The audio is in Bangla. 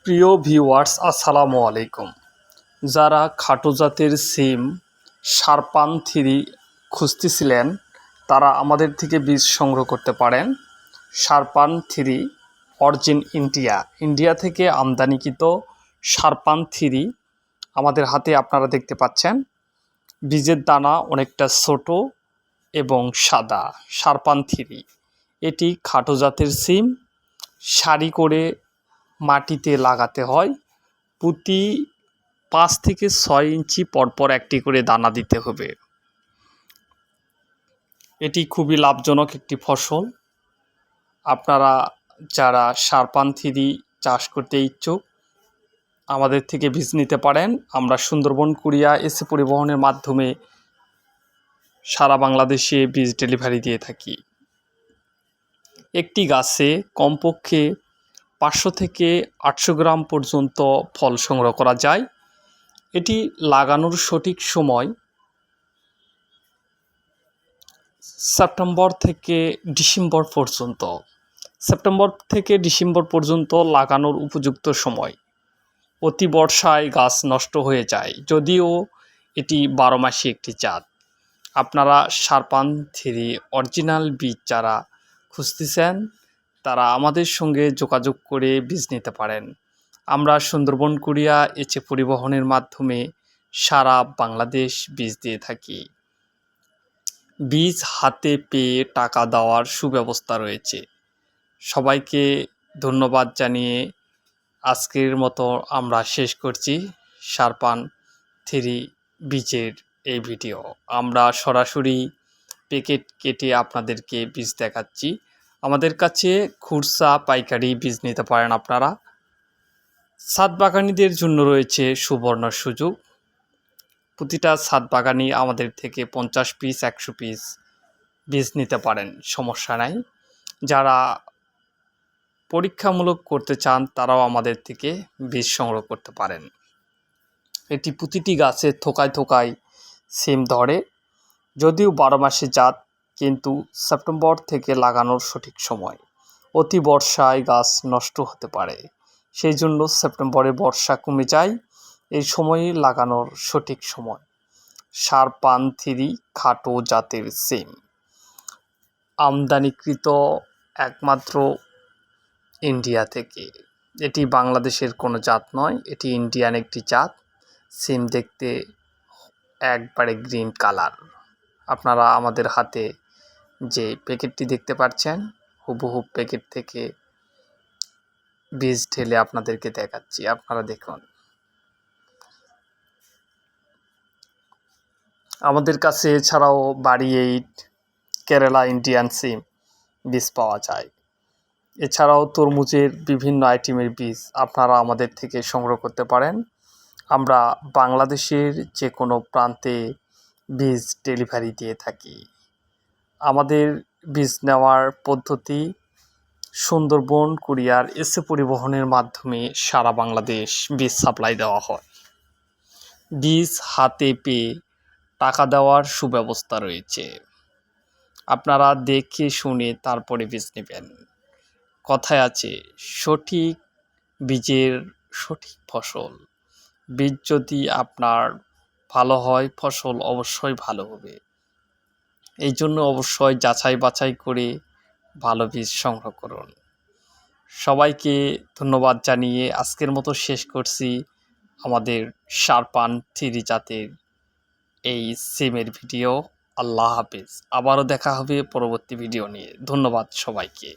প্রিয় ভিউয়ার্স, আসসালামু আলাইকুম। যারা খাটো জাতের সিম শারপান থ্রি খুঁজতেছিলেন, তারা আমাদের থেকে বীজ সংগ্রহ করতে পারেন। শারপান থ্রি অরিজিন ইন্ডিয়া থেকে আমদানিকৃত শারপান থ্রি আমাদের হাতে আপনারা দেখতে পাচ্ছেন। বীজের দানা অনেকটা ছোট এবং সাদা। শারপান থ্রি এটি খাটো জাতের সিম, সারি করে মাটিতে লাগাতে হয়। প্রতি 5 থেকে 6 ইঞ্চি পরপর একটি করে দানা দিতে হবে। এটি খুবই লাভজনক একটি ফসল। আপনারা যারা শারপান থ্রি চাষ করতে ইচ্ছুক, আমাদের থেকে বীজ নিতে পারেন। আমরা সুন্দরবন কুরিয়া এসি পরিবহনের মাধ্যমে সারা বাংলাদেশে বীজ ডেলিভারি দিয়ে থাকি। একটি গাছে কমপক্ষে 500 থেকে 800 গ্রাম পর্যন্ত ফল সংগ্রহ করা যায়। এটি লাগানোর সঠিক সময় সেপ্টেম্বর থেকে ডিসেম্বর পর্যন্ত। সেপ্টেম্বর থেকে ডিসেম্বর পর্যন্ত লাগানোর উপযুক্ত সময়। অতি বর্ষায় গাছ নষ্ট হয়ে যায়, যদিও এটি 12 মাসি একটি জাত। আপনারা শারপান থ্রি অরিজিনাল বীজ যারা খুঁজতেছেন, তারা আমাদের সঙ্গে যোগাযোগ করে বীজ নিতে পারেন। আমরা সুন্দরবন কুরিয়া এসি পরিবহনের মাধ্যমে সারা বাংলাদেশ বীজ দিয়ে থাকি। বীজ হাতে পেয়ে টাকা দেওয়ার সুব্যবস্থা রয়েছে। সবাইকে ধন্যবাদ জানিয়ে আজকের মতো আমরা শেষ করছি শারপান থ্রি বীজের এই ভিডিও। আমরা সরাসরি প্যাকেট কেটে আপনাদেরকে বীজ দেখাচ্ছি। আমাদের কাছে খুচরা পাইকারি বীজ নিতে পারেন আপনারা। ছাদ বাগানীদের জন্য রয়েছে সুবর্ণ সুযোগ। প্রতিটা ছাদ বাগানি আমাদের থেকে 50 পিস 100 পিস বীজ নিতে পারেন, সমস্যা নাই। যারা পরীক্ষামূলক করতে চান, তারাও আমাদের থেকে বীজ সংগ্রহ করতে পারেন। এটি প্রতিটি গাছে থোকায় থোকায় সিম ধরে, যদিও 12 মাসে জাত, কিন্তু সেপ্টেম্বর থেকে লাগানোর সঠিক সময়। অতি বর্ষায় গাছ নষ্ট হতে পারে, সেই জন্য সেপ্টেম্বরে বর্ষা কমে যায়, এই সময়ই লাগানোর সঠিক সময়। শারপান থ্রি খাটো জাতের সিম আমদানিকৃত একমাত্র ইন্ডিয়া থেকে। এটি বাংলাদেশের কোনো জাত নয়, এটি ইন্ডিয়ান একটি জাত। সিম দেখতে একবারে গ্রিন কালার। আপনারা আমাদের হাতে যে প্যাকেটটি দেখতে পাচ্ছেন, হুবহু প্যাকেট থেকে বীজ ঢেলে আপনাদেরকে দেখাচ্ছি, আপনারা দেখুন। আমাদের কাছে এছাড়াও বাড়ি 8 কেরালা ইন্ডিয়ান সিম বীজ পাওয়া যায়। এছাড়াও তরমুজের বিভিন্ন আইটেমের বীজ আপনারা আমাদের থেকে সংগ্রহ করতে পারেন। আমরা বাংলাদেশের যে কোনো প্রান্তে বীজ ডেলিভারি দিয়ে থাকি। আমাদের বীজ নেওয়ার পদ্ধতি সুন্দরবন কুরিয়ার এসি পরিবহনের মাধ্যমে সারা বাংলাদেশ বীজ সাপ্লাই দেওয়া হয়। বীজ হাতে পেয়ে টাকা দেওয়ার সুব্যবস্থা রয়েছে। আপনারা দেখে শুনে তারপরে বীজ নেবেন। কথায় আছে, সঠিক বীজের সঠিক ফসল। বীজ যদি আপনার ভালো হয়, ফসল অবশ্যই ভালো হবে। এই জন্য অবশ্যই যাচাই বাছাই করে ভালো বীজ সংগ্রহ করুন। সবাইকে ধন্যবাদ জানিয়ে আজকের মতো শেষ করছি আমাদের শারপান থ্রি জাতের এই সিমের ভিডিও। আল্লাহ হাফেজ। আবারও দেখা হবে পরবর্তী ভিডিও নিয়ে। ধন্যবাদ সবাইকে।